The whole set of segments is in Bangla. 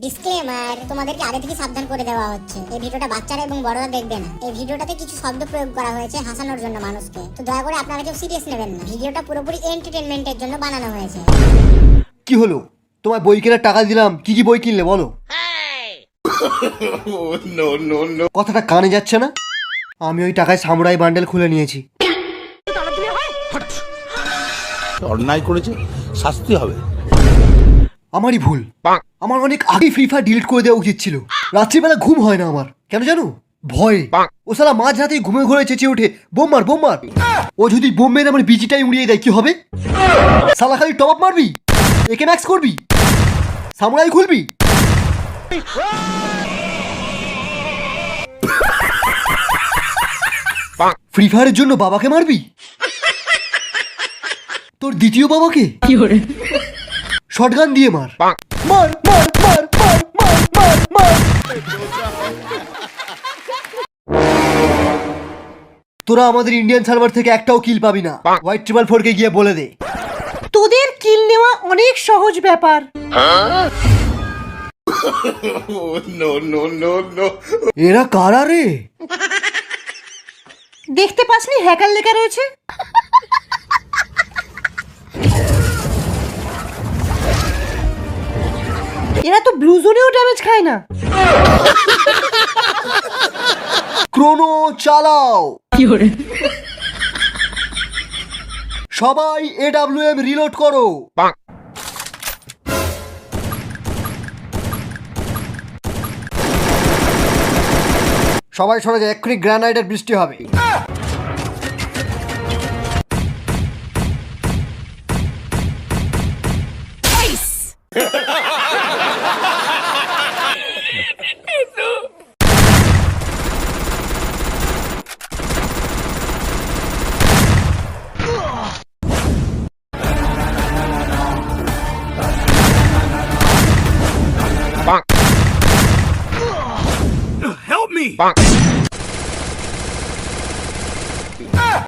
ডিসক্লেমার, তোমাদেরকে আগে থেকে সাবধান করে দেওয়া হচ্ছে, এই ভিডিওটা বাচ্চারা এবং বড়রা দেখবে না। এই ভিডিওটাতে কিছু শব্দ প্রয়োগ করা হয়েছে হাসানোর জন্য মানুষকে, তো দয়া করে আপনারা কেউ সিরিয়াস নেবেন না। ভিডিওটা পুরোপুরি এন্টারটেইনমেন্টের জন্য বানানো হয়েছে। কি হলো? তোমার বই কেনার টাকা দিলাম, কি কি বই কিনলে বলো? কথাটা কানে যাচ্ছে না? আমি ওই টাকায় সামুরাই বান্ডেল খুলে নিয়েছি। অন্যায় করেছে, শাস্তি হবে। আমারই ভুল। আমার অনেক আগে ফ্রি ফায়ার ডিলিট করে দেওয়া উচিত ছিল। রাত্রিবেলা ঘুম হয় না আমার, কেন জানো? ভয়ে। ও সালা মাঝ রাতে ঘুমে ঘুরে চেঁচিয়ে ওঠে, বোম মার বোম মার। ও যদি বোম মেরে আমার বিজিটাই উড়িয়ে দেয় কি হবে? সালা খালি টপ আপ মারবি, একে ম্যাক্স করবি, সামুরাই খুলবি। ফ্রি ফায়ারের জন্য বাবাকে মারবি? তোর দ্বিতীয় বাবাকে শটগান দিয়ে মার মার মার মার মার মার মার মার। তোরা আমাদের ইন্ডিয়ান সার্ভার থেকে একটাও কিল পাবি না। হোয়াইট 444 কে গিয়ে বলে দে তোদের কিল নেওয়া অনেক সহজ ব্যাপার। এরা কারা রে? দেখতে পাসনি হ্যাকার লেখা রয়েছে? এরা তো ব্লু জোনেও ড্যামেজ খায় না। ক্রোনো চালাও। সবাই AWM রিলোড করো। সবাই সরে যায়, এক্ষুনি গ্রানাইটের বৃষ্টি হবে।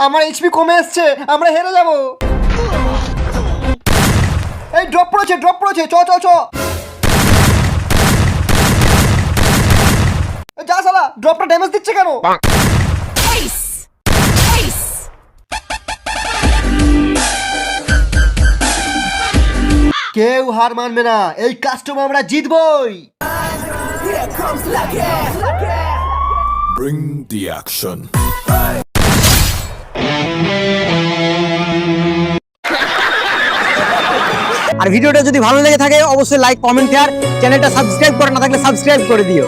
আমার এইচপি কমে আসছে, আমরা হেরে যাব। এই ড্রপ পড়েছে, ড্রপ পড়েছে, চ চ চ। যা শালা, ড্রপটা ড্যামেজ দিচ্ছে কেন? কেউ হার মানবে না, এই কাস্টম আমরা জিতবই। Bring the action. আর ভিডিওটা যদি ভালো লেগে থাকে অবশ্যই লাইক, কমেন্ট, শেয়ার, চ্যানেলটা সাবস্ক্রাইব করে না থাকলে সাবস্ক্রাইব করে দিও।